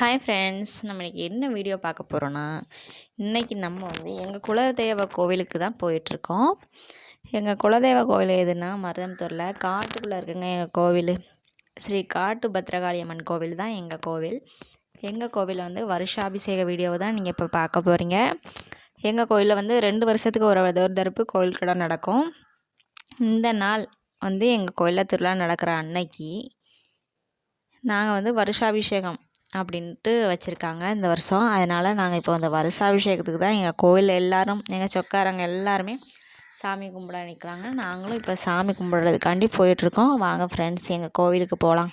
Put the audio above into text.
Hi friends, நம்ம இன்றைக்கி என்ன வீடியோ பார்க்க போகிறோன்னா, இன்றைக்கி நம்ம எங்கள் குலதெய்வ கோவிலுக்கு தான் போயிட்டுருக்கோம். எங்கள் குலதெய்வ கோவில் எதுனா மருதமுத்தூரில் காட்டுக்குள்ளே இருக்குங்க எங்கள் கோவில். ஸ்ரீ காட்டு பத்ரகாளியம்மன் கோவில் தான் எங்கள் கோவில். எங்கள் கோவிலில் வருஷாபிஷேக வீடியோவை தான் நீங்கள் இப்போ பார்க்க போகிறீங்க. எங்கள் கோவிலில் 2 வருஷத்துக்கு ஒரு தரப்பு கோவில் கடை நடக்கும். இந்த நாள் எங்கள் கோவிலில் திருவிழா நடக்கிற அன்னைக்கு நாங்கள் வருஷாபிஷேகம் அப்படின்ட்டு வச்சுருக்காங்க இந்த வருஷம். அதனால் நாங்கள் இப்போ அந்த வருஷாபிஷேகத்துக்கு தான் எங்கள் கோவிலில் எல்லோரும், எங்கள் சொக்காரங்க எல்லாருமே சாமி கும்பிட நிற்கிறாங்க. நாங்களும் இப்போ சாமி கும்பிட்றதுக்காண்டி போயிட்டுருக்கோம். வாங்க ஃப்ரெண்ட்ஸ், எங்கள் கோவிலுக்கு போகலாம்.